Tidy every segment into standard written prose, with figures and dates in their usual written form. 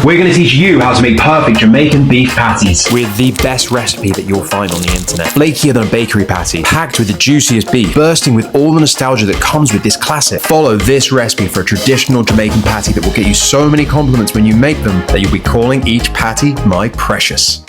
we're going to teach you how to make perfect Jamaican beef patties. With the best recipe that you'll find on the internet. Flakier than a bakery patty, packed with the juiciest beef, bursting with all the nostalgia that comes with this classic. Follow this recipe for a traditional Jamaican patty that will get you so many compliments when you make them that you'll be calling each patty my precious.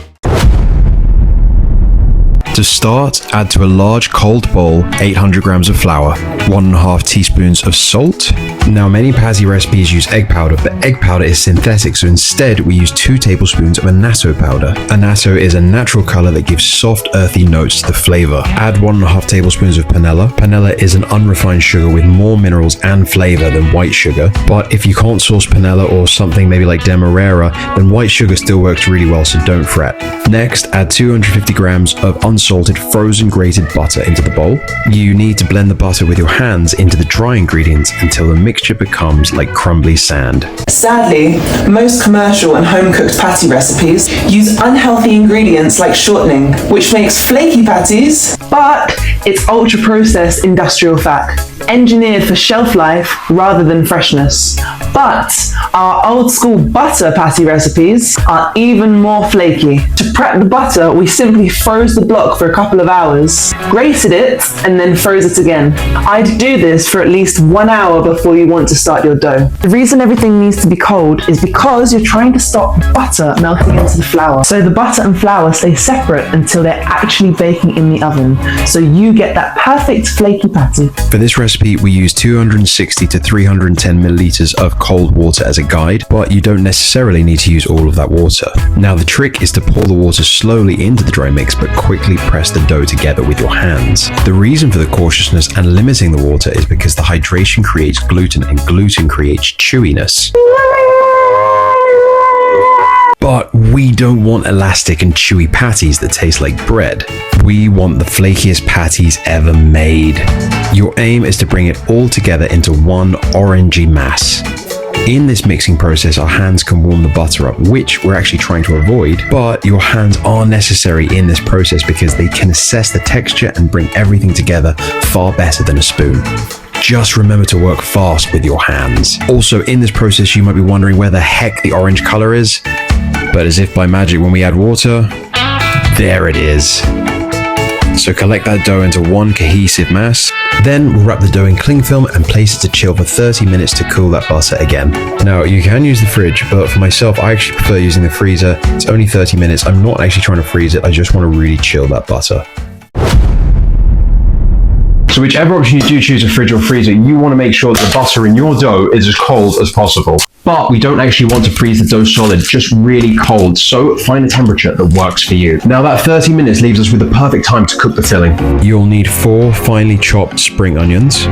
To start, add to a large cold bowl 800 grams of flour, 1.5 teaspoons of salt. Now, many patty recipes use egg powder, but egg powder is synthetic, so instead we use 2 tablespoons of annatto powder. Annatto is a natural color that gives soft, earthy notes to the flavor. Add 1.5 tablespoons of panela. Panela is an unrefined sugar with more minerals and flavor than white sugar, but if you can't source panela or something maybe like demerara, then white sugar still works really well, so don't fret. Next, add 250 grams of unsalted frozen grated butter into the bowl. You need to blend the butter with your hands into the dry ingredients until the mixture becomes like crumbly sand. Sadly, most commercial and home-cooked patty recipes use unhealthy ingredients like shortening, which makes flaky patties, but it's ultra-processed industrial fat, engineered for shelf life rather than freshness. But our old-school butter patty recipes are even more flaky. To prep the butter, we simply froze the block for a couple of hours, grated it, and then froze it again. I'd do this for at least 1 hour before you want to start your dough. The reason everything needs to be cold is because you're trying to stop butter melting into the flour. So the butter and flour stay separate until they're actually baking in the oven. So you get that perfect flaky patty. For this recipe, we use 260 to 310 milliliters of cold water as a guide, but you don't necessarily need to use all of that water. Now, the trick is to pour the water slowly into the dry mix, but quickly press the dough together with your hands. The reason for the cautiousness and limiting the water is because the hydration creates gluten and gluten creates chewiness. But we don't want elastic and chewy patties that taste like bread. We want the flakiest patties ever made. Your aim is to bring it all together into one orangey mass. In this mixing process, our hands can warm the butter up, which we're actually trying to avoid, but your hands are necessary in this process because they can assess the texture and bring everything together far better than a spoon. Just remember to work fast with your hands. Also, in this process, you might be wondering where the heck the orange color is, but as if by magic, when we add water, there it is. So collect that dough into one cohesive mass. Then we'll wrap the dough in cling film and place it to chill for 30 minutes to cool that butter again. Now, you can use the fridge, but for myself, I actually prefer using the freezer. It's only 30 minutes. I'm not actually trying to freeze it. I just want to really chill that butter. So whichever option you do choose, a fridge or freezer, you want to make sure that the butter in your dough is as cold as possible. But we don't actually want to freeze the dough solid, just really cold. So find a temperature that works for you. Now that 30 minutes leaves us with the perfect time to cook the filling. You'll need 4 finely chopped spring onions,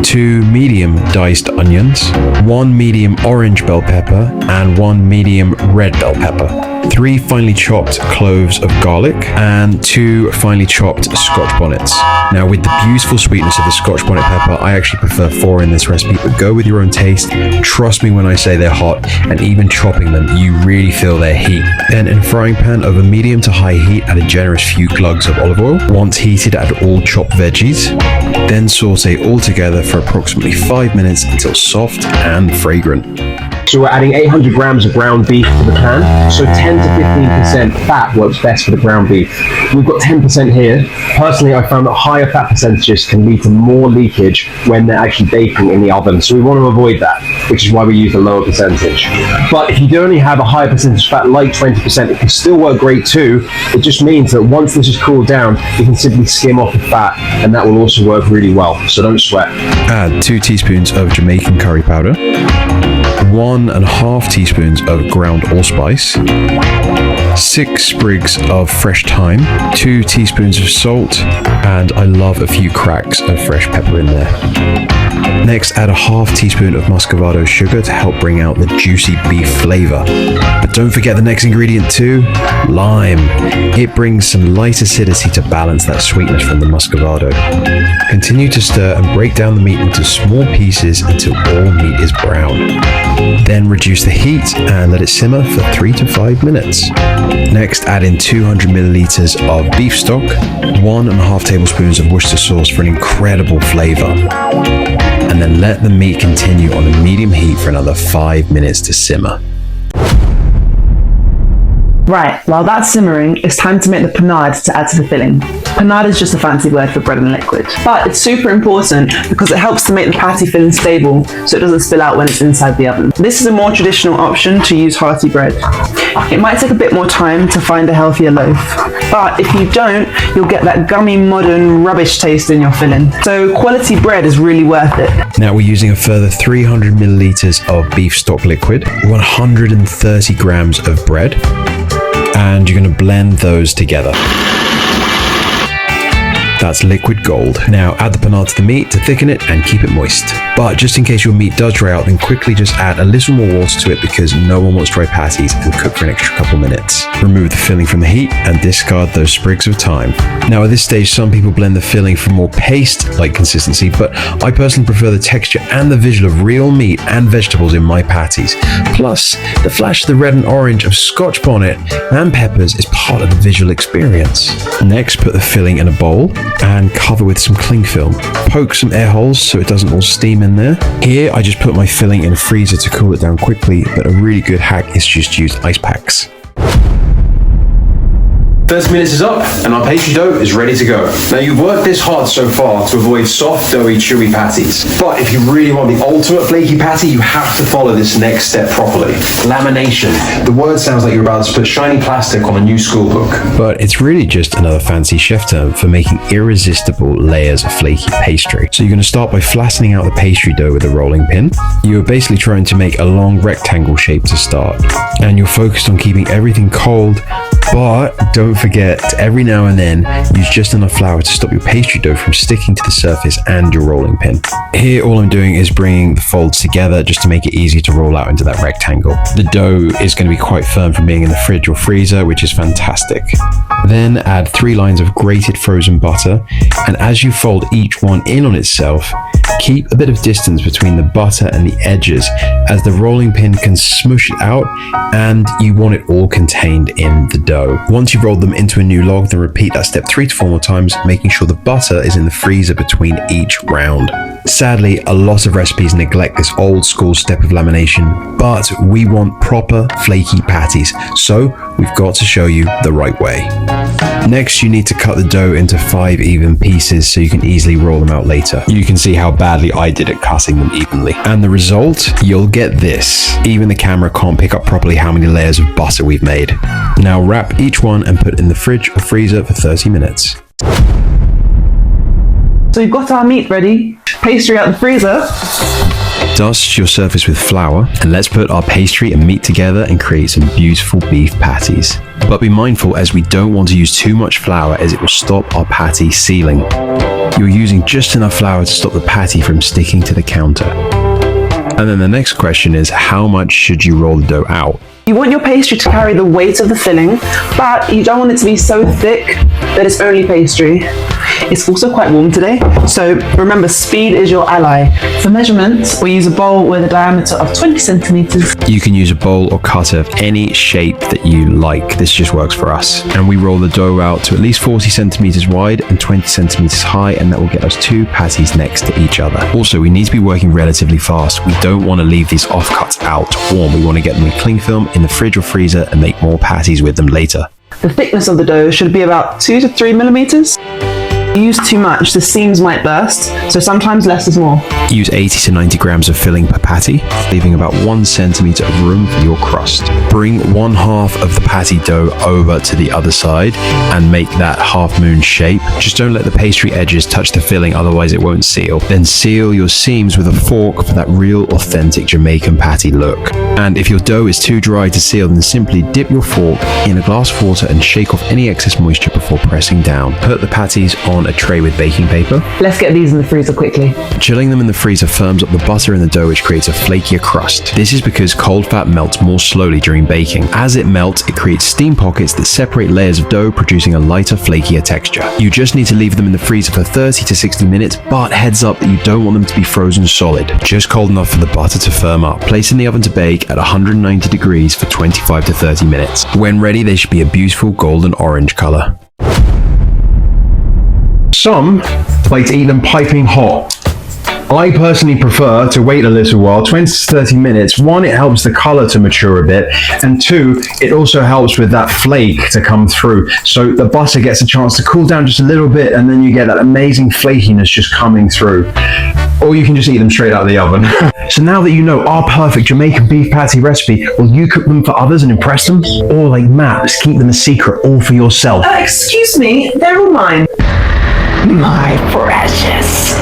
2 medium diced onions, 1 medium orange bell pepper, and 1 medium red bell pepper. 3 finely chopped cloves of garlic, and 2 finely chopped Scotch bonnets. Now, with the beautiful sweetness of the Scotch bonnet pepper, I actually prefer 4 in this recipe, but go with your own taste. Trust me when I say they're hot, and even chopping them, you really feel their heat. Then in a frying pan over medium to high heat, add a generous few glugs of olive oil. Once heated, add all chopped veggies. Then saute all together for approximately 5 minutes until soft and fragrant. So we're adding 800 grams of ground beef to the pan. So 10 to 15% fat works best for the ground beef. We've got 10% here. Personally, I found that higher fat percentages can lead to more leakage when they're actually baking in the oven. So we want to avoid that, which is why we use a lower percentage. But if you do only have a higher percentage fat, like 20%, it can still work great too. It just means that once this is cooled down, you can simply skim off the fat, and that will also work really well. So don't sweat. Add 2 teaspoons of Jamaican curry powder, 1.5 teaspoons of ground allspice, 6 sprigs of fresh thyme, 2 teaspoons of salt, and I love a few cracks of fresh pepper in there. Next, add a half teaspoon of muscovado sugar to help bring out the juicy beef flavor. But don't forget the next ingredient too, lime. It brings some light acidity to balance that sweetness from the muscovado. Continue to stir and break down the meat into small pieces until all meat is brown. Then reduce the heat and let it simmer for 3 to 5 minutes. Next, add in 200 milliliters of beef stock, 1.5 tablespoons of Worcester sauce for an incredible flavor. And then let the meat continue on a medium heat for another 5 minutes to simmer. Right, while that's simmering, it's time to make the panade to add to the filling. Panade is just a fancy word for bread and liquid, but it's super important because it helps to make the patty filling stable so it doesn't spill out when it's inside the oven. This is a more traditional option to use hearty bread. It might take a bit more time to find a healthier loaf, but if you don't, you'll get that gummy modern rubbish taste in your filling. So quality bread is really worth it. Now we're using a further 300 milliliters of beef stock liquid, 130 grams of bread, and you're going to blend those together. That's liquid gold. Now add the panade to the meat to thicken it and keep it moist. But just in case your meat does dry out, then quickly just add a little more water to it because no one wants dry patties, and cook for an extra couple minutes. Remove the filling from the heat and discard those sprigs of thyme. Now at this stage, some people blend the filling for more paste-like consistency, but I personally prefer the texture and the visual of real meat and vegetables in my patties. Plus, the flash of the red and orange of Scotch bonnet and peppers is part of the visual experience. Next, put the filling in a bowl and cover with some cling film. Poke some air holes so it doesn't all steam in there. Here, I just put my filling in a freezer to cool it down quickly, but a really good hack is just to use ice packs. 30 minutes is up and our pastry dough is ready to go. Now you've worked this hard so far to avoid soft, doughy, chewy patties. But if you really want the ultimate flaky patty, you have to follow this next step properly. Lamination. The word sounds like you're about to put shiny plastic on a new school book. But it's really just another fancy chef term for making irresistible layers of flaky pastry. So you're going to start by flattening out the pastry dough with a rolling pin. You're basically trying to make a long rectangle shape to start. And you're focused on keeping everything cold, but don't forget to every now and then use just enough flour to stop your pastry dough from sticking to the surface and your rolling pin. Here all I'm doing is bringing the folds together just to make it easy to roll out into that rectangle. The dough is going to be quite firm from being in the fridge or freezer, which is fantastic. Then add 3 lines of grated frozen butter, and as you fold each one in on itself, keep a bit of distance between the butter and the edges as the rolling pin can smush it out, and you want it all contained in the dough. Once you've rolled them into a new log, then repeat that step 3 to 4 more times, making sure the butter is in the freezer between each round. Sadly, a lot of recipes neglect this old school step of lamination, but we want proper flaky patties, so we've got to show you the right way. Next, you need to cut the dough into 5 even pieces so you can easily roll them out later. You can see how badly I did at cutting them evenly. And the result? You'll get this. Even the camera can't pick up properly how many layers of butter we've made. Now wrap each one and put it in the fridge or freezer for 30 minutes. So we've got our meat ready, pastry out the freezer. Dust your surface with flour, and let's put our pastry and meat together and create some beautiful beef patties. But be mindful, as we don't want to use too much flour as it will stop our patty sealing. You're using just enough flour to stop the patty from sticking to the counter. And then the next question is, how much should you roll the dough out? You want your pastry to carry the weight of the filling, but you don't want it to be so thick that it's only pastry. It's also quite warm today, so remember, speed is your ally. For measurements, we use a bowl with a diameter of 20 centimeters. You can use a bowl or cutter of any shape that you like. This just works for us. And we roll the dough out to at least 40 centimeters wide and 20 centimeters high, and that will get us 2 patties next to each other. Also, we need to be working relatively fast. We don't want to leave these offcuts out warm. We want to get them in cling film in the fridge or freezer and make more patties with them later. The thickness of the dough should be about 2 to 3 millimeters. If you use too much, the seams might burst, so sometimes less is more. Use 80 to 90 grams of filling per patty, leaving about 1 centimeter of room for your crust. Bring 1/2 of the patty dough over to the other side and make that half moon shape. Just don't let the pastry edges touch the filling, otherwise it won't seal. Then seal your seams with a fork for that real authentic Jamaican patty look. And if your dough is too dry to seal, then simply dip your fork in a glass of water and shake off any excess moisture before pressing down. Put the patties on a tray with baking paper. Let's get these in the freezer quickly. Chilling them in the freezer firms up the butter in the dough, which creates a flakier crust. This is because cold fat melts more slowly during baking. As it melts, it creates steam pockets that separate layers of dough, producing a lighter, flakier texture. You just need to leave them in the freezer for 30 to 60 minutes, but heads up that you don't want them to be frozen solid. Just cold enough for the butter to firm up. Place in the oven to bake at 190 degrees for 25 to 30 minutes. When ready, they should be a beautiful golden orange color. Some like to eat them piping hot. I personally prefer to wait a little while, 20 to 30 minutes. One, it helps the color to mature a bit, and two, it also helps with that flake to come through. So the butter gets a chance to cool down just a little bit, and then you get that amazing flakiness just coming through. Or you can just eat them straight out of the oven. So now that you know our perfect Jamaican beef patty recipe, will you cook them for others and impress them? Or like Matt, just keep them a secret all for yourself? Excuse me, they're all mine. My precious.